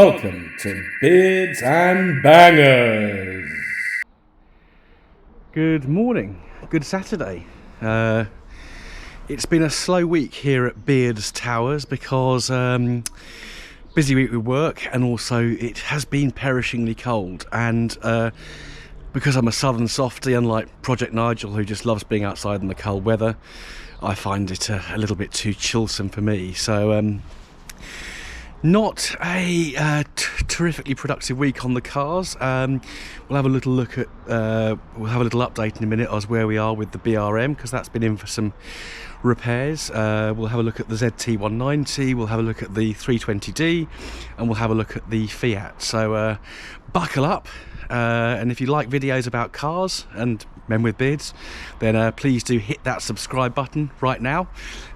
Welcome to Beards and Bangers. Good morning, good Saturday. It's been a slow week here at Beards Towers because busy week with work, and also it has been perishingly cold, and because I'm a southern softie, unlike Project Nigel who just loves being outside in the cold weather, I find it a little bit too chillsome for me. So not a terrifically productive week on the cars. We'll have a little look at we'll have a little update in a minute as where we are with the BRM, because that's been in for some repairs. We'll have a look at the ZT190, we'll have a look at the 320D, and we'll have a look at the Fiat. So buckle up, and if you like videos about cars and men with beards, then please do hit that subscribe button right now,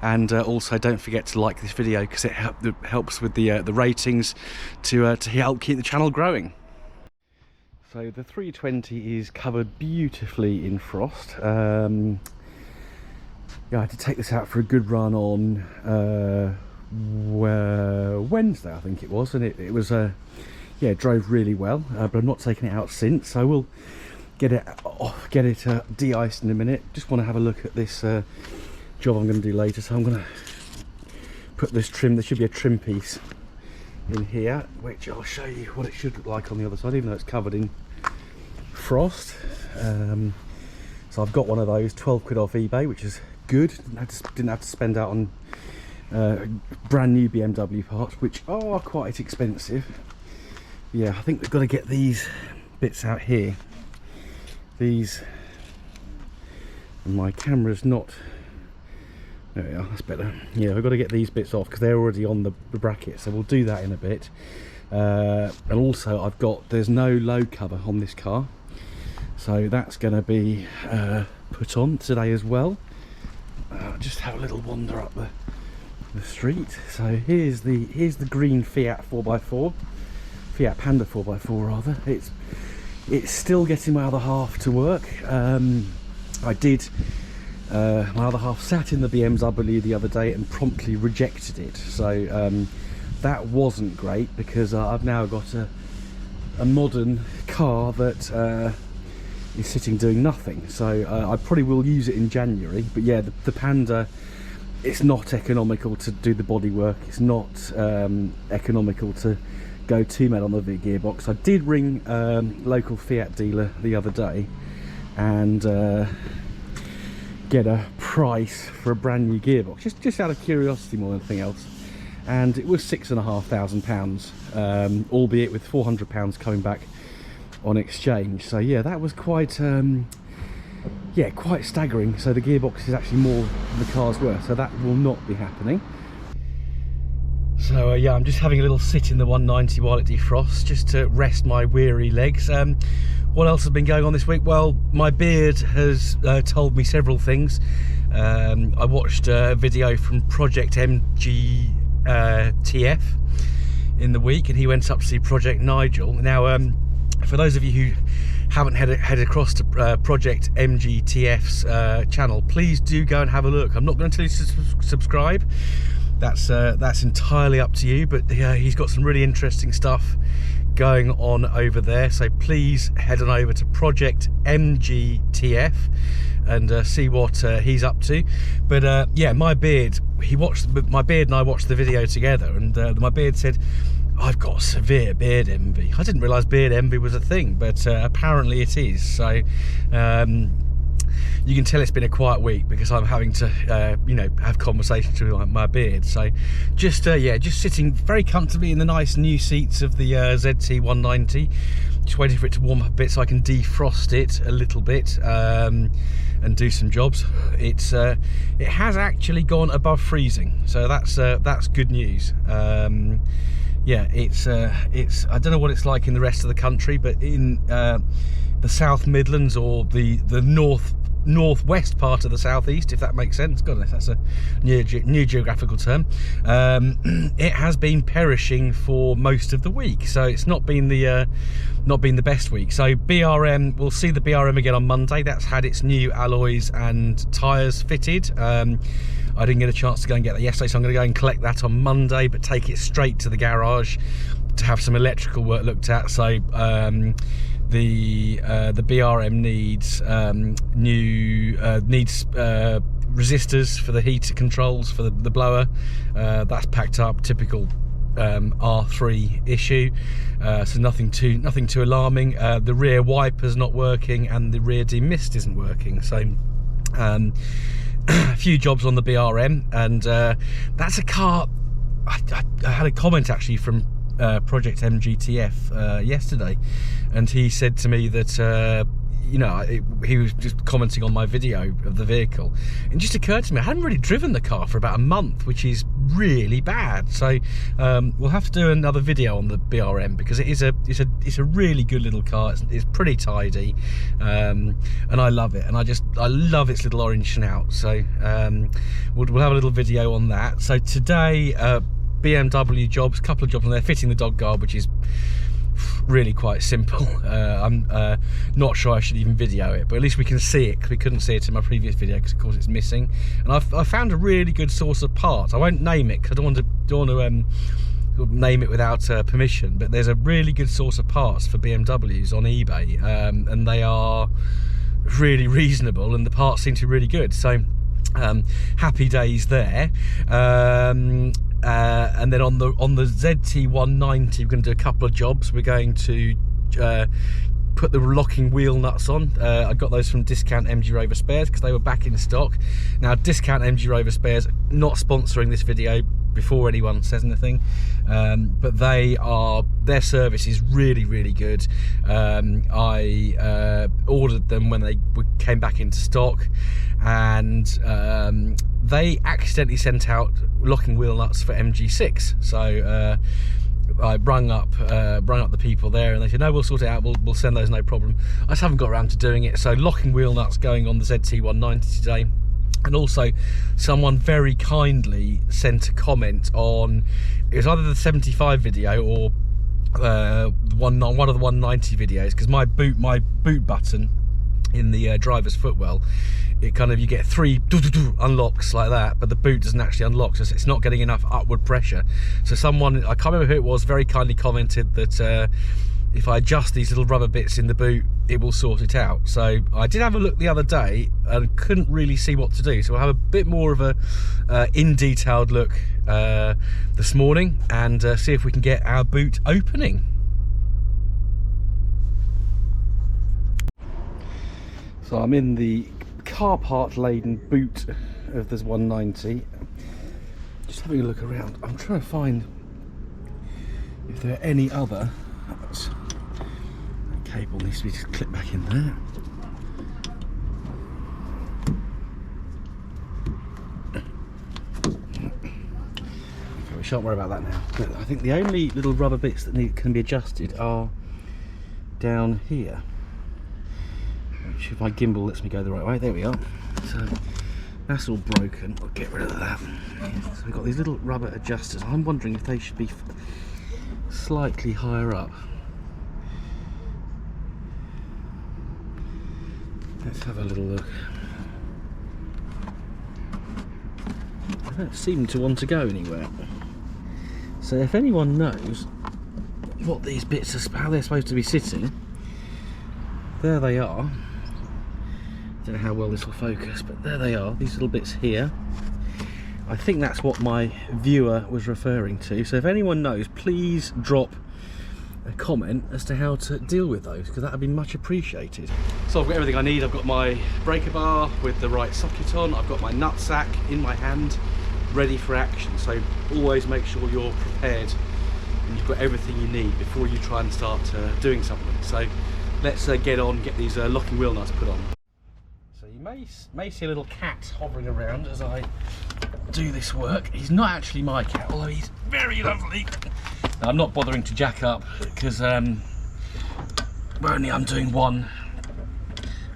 and also don't forget to like this video, because it helps with the ratings to help keep the channel growing. So the 320 is covered beautifully in frost. Yeah, I had to take this out for a good run on Wednesday, I think it was, and it was yeah, it drove really well, but I'm not taking it out since, so we'll get it off, get it de-iced in a minute. Just want to have a look at this job I'm going to do later, so I'm going to put this trim, there should be a trim piece in here, which I'll show you what it should look like on the other side, even though it's covered in frost. So I've got one of those, 12 quid off eBay, which is good. Didn't have to spend out on brand new BMW parts, which are quite expensive. Yeah, I think we've got to get these bits out here. These, and my camera's not, there we are, that's better. Yeah, we've got to get these bits off because they're already on the bracket, so we'll do that in a bit. And also there's no load cover on this car, so that's going to be put on today as well. Just have a little wander up the street. So here's the green Fiat 4x4, Fiat Panda 4x4 rather. It's still getting my other half to work. My other half sat in the BMW the other day and promptly rejected it. So that wasn't great, because I've now got a modern car that is sitting doing nothing. So I probably will use it in January. But yeah, the Panda, it's not economical to do the body work. It's not economical to go to mad on the gearbox. I did ring local Fiat dealer the other day and get a price for a brand new gearbox, just out of curiosity more than anything else, and it was £6,500, albeit with £400 coming back on exchange. So yeah, that was quite yeah, quite staggering. So the gearbox is actually more than the car's worth, so that will not be happening. So yeah, I'm just having a little sit in the 190 while it defrosts, just to rest my weary legs. What else has been going on this week? Well, my beard has told me several things. I watched a video from Project TF in the week, and he went up to see Project Nigel. Now, for those of you who haven't headed across to Project MGTF's channel, please do go and have a look. I'm not going to tell you to subscribe. That's entirely up to you, but he's got some really interesting stuff going on over there, so please head on over to Project MGTF and see what he's up to. But yeah, my beard, my beard and I watched the video together, and my beard said, I've got severe beard envy. I didn't realise beard envy was a thing, but apparently it is. So you can tell it's been a quiet week because I'm having to, you know, have conversations with my beard. So just yeah, just sitting very comfortably in the nice new seats of the ZT190, just waiting for it to warm up a bit so I can defrost it a little bit and do some jobs. It has actually gone above freezing, so that's good news. Yeah, it's I don't know what it's like in the rest of the country, but in the South Midlands, or the northwest part of the southeast, if that makes sense. God, that's a new geographical term. It has been perishing for most of the week, so it's not been the best week. So BRM, we'll see the BRM again on Monday. That's had its new alloys and tyres fitted. I didn't get a chance to go and get that yesterday, so I'm going to go and collect that on Monday, but take it straight to the garage, to have some electrical work looked at. So the BRM needs resistors for the heater controls for the blower. That's packed up, typical R3 issue, so nothing too alarming. The rear wiper's not working and the rear demist isn't working, so a few jobs on the BRM, and that's a car. I had a comment actually from Project MGTF yesterday, and he said to me that you know, he was just commenting on my video of the vehicle, and it just occurred to me I hadn't really driven the car for about a month, which is really bad. So we'll have to do another video on the BRM, because it's a really good little car. It's pretty tidy, and I love it, and I love its little orange snout. So we'll have a little video on that. So today, BMW jobs, a couple of jobs on there, fitting the dog guard, which is really quite simple. I'm not sure I should even video it, but at least we can see it, because we couldn't see it in my previous video because of course it's missing. And I found a really good source of parts. I won't name it because I don't want to name it without permission, but there's a really good source of parts for BMWs on eBay, and they are really reasonable, and the parts seem to be really good. So happy days there. And then on the ZT190, we're going to do a couple of jobs. We're going to put the locking wheel nuts on. I got those from Discount MG Rover Spares because they were back in stock. Now, Discount MG Rover Spares not sponsoring this video before anyone says anything, but their service is really good. I ordered them when they came back into stock, and they accidentally sent out locking wheel nuts for MG6. So I rung up the people there, and they said, no, we'll sort it out, we'll send those, no problem. I just haven't got around to doing it. So locking wheel nuts going on the ZT190 today. And also, someone very kindly sent a comment on, it was either the 75 video or one of the 190 videos, because my boot button in the driver's footwell, it kind of, you get 3 unlocks like that, but the boot doesn't actually unlock, so it's not getting enough upward pressure. So someone, I can't remember who it was, very kindly commented that if I adjust these little rubber bits in the boot, it will sort it out. So I did have a look the other day and couldn't really see what to do. So I'll have a bit more of a in-detailed look this morning, and see if we can get our boot opening. So I'm in the car part laden boot of this 190. Just having a look around. I'm trying to find if there are any other. That cable needs to be just clipped back in there. Okay, we shan't worry about that now. But I think the only little rubber bits that can be adjusted are down here. Which, if my gimbal lets me go the right way, there we are. So that's all broken. We'll get rid of that. So we've got these little rubber adjusters. I'm wondering if they should be slightly higher up. Let's have a little look. I don't seem to want to go anywhere. So if anyone knows what these bits are, how they're supposed to be sitting, there they are. Don't know how well this will focus, but there they are, these little bits here. I think that's what my viewer was referring to. So if anyone knows, please drop a comment as to how to deal with those, because that would be much appreciated. So I've got everything I need. I've got my breaker bar with the right socket on. I've got my nut sack in my hand, ready for action. So always make sure you're prepared and you've got everything you need before you try and start doing something. So let's get on, get these locking wheel nuts put on. So you may see a little cat hovering around as I do this work. He's not actually my cat, although he's very lovely. Now, I'm not bothering to jack up because I'm doing one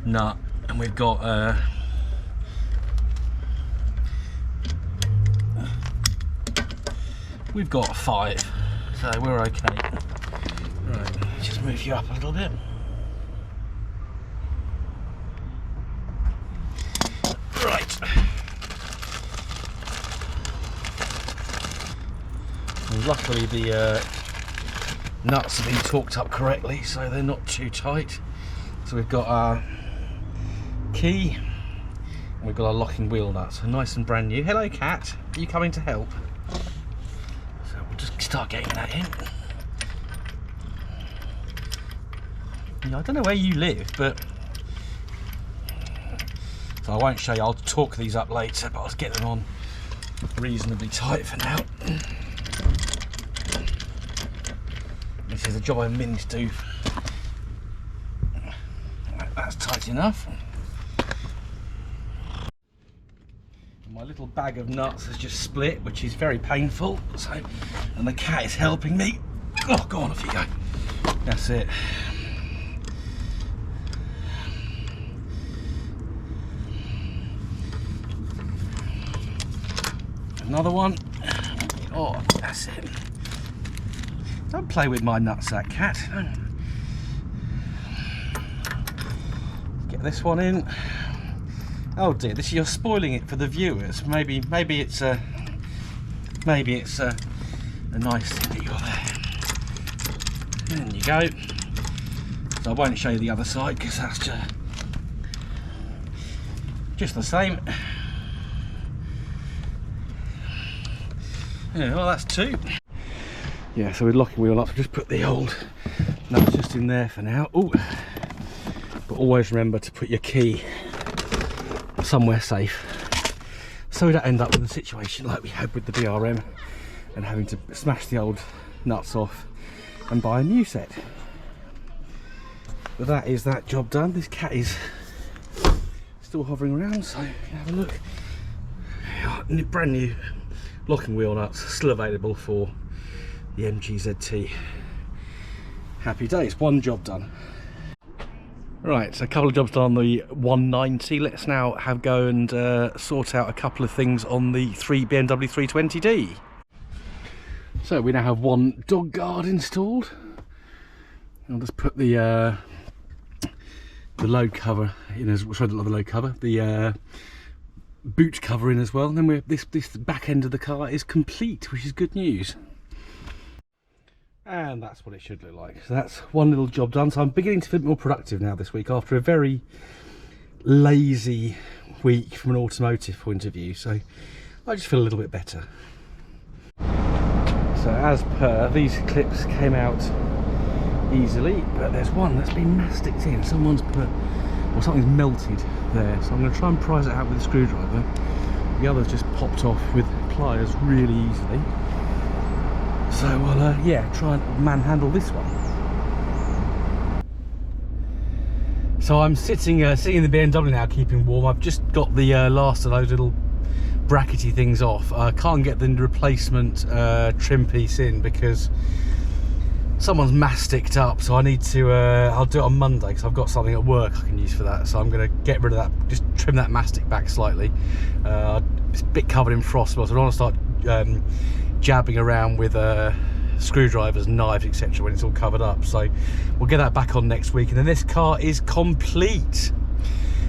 nut, and we've got five, so we're okay. Right, just move you up a little bit. Right. And luckily the nuts have been torqued up correctly, so they're not too tight. So we've got our key, and we've got our locking wheel nuts, so nice and brand new. Hello, cat. Are you coming to help? So we'll just start getting that in. Yeah, I don't know where you live, but so I won't show you. I'll torque these up later, but I'll get them on reasonably tight for now. This is a job I meant to do. That's tight enough. My little bag of nuts has just split, which is very painful. So, and the cat is helping me. Oh, go on, off you go. That's it. Another one. Oh, that's it. Don't play with my nutsack, cat. Get this one in. Oh dear, you're spoiling it for the viewers. Maybe it's a nice thing that you're there. There you go. So I won't show you the other side because that's just the same. Yeah, well, that's two. Yeah, so we're locking wheel up. So just put the old nuts just in there for now. Oh, but always remember to put your key somewhere safe, so we don't end up with a situation like we had with the BRM and having to smash the old nuts off and buy a new set. But that is that job done. This cat is still hovering around, so have a look. Brand new locking wheel nuts, still available for the MG-ZT. Happy days, one job done. Right, so a couple of jobs done on the 190. Let's now go and sort out a couple of things on the BMW 320d. So we now have one dog guard installed. I'll just put the load cover in as sorry, not the load cover, the boot cover in as well. And then this back end of the car is complete, which is good news. And that's what it should look like. So that's one little job done. So I'm beginning to feel more productive now this week after a very lazy week from an automotive point of view. So I just feel a little bit better. So as per, these clips came out easily, but there's one that's been masticed in. Someone's put, or something's melted there. So I'm going to try and prise it out with a screwdriver. The other's just popped off with pliers really easily. So I'll yeah, try and manhandle this one. So I'm sitting in the BMW now, keeping warm. I've just got the last of those little brackety things off. I can't get the replacement trim piece in because someone's masticked up. So I need to. I'll do it on Monday because I've got something at work I can use for that. So I'm going to get rid of that. Just trim that mastic back slightly. It's a bit covered in frost, so I don't want to start jabbing around with screwdrivers, knives, etc. when it's all covered up. So we'll get that back on next week, and then this car is complete.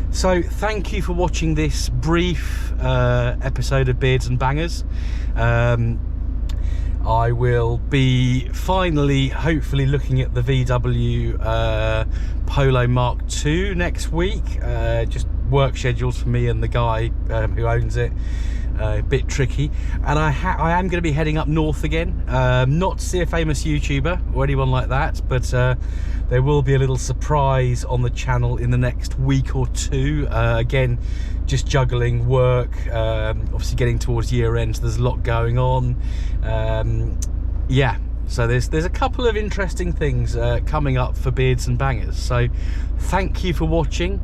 So thank you for watching this brief episode of Beards and Bangers. I will be finally, hopefully, looking at the VW Polo Mark II next week. Just work schedules for me and the guy who owns it. A bit tricky, and I am going to be heading up north again, not to see a famous YouTuber or anyone like that, but there will be a little surprise on the channel in the next week or two. Again, just juggling work, obviously getting towards year end, so there's a lot going on. Yeah, so there's a couple of interesting things coming up for Beards and Bangers. So thank you for watching.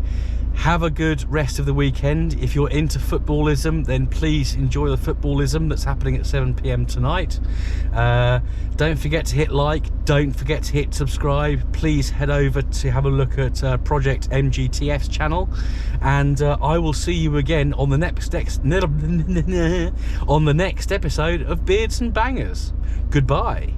Have a good rest of the weekend. If you're into footballism, then please enjoy the footballism that's happening at 7 PM tonight. Don't forget to hit like, don't forget to hit subscribe. Please head over to have a look at Project MGTF's channel, and I will see you again on the next episode of Beards and Bangers. Goodbye.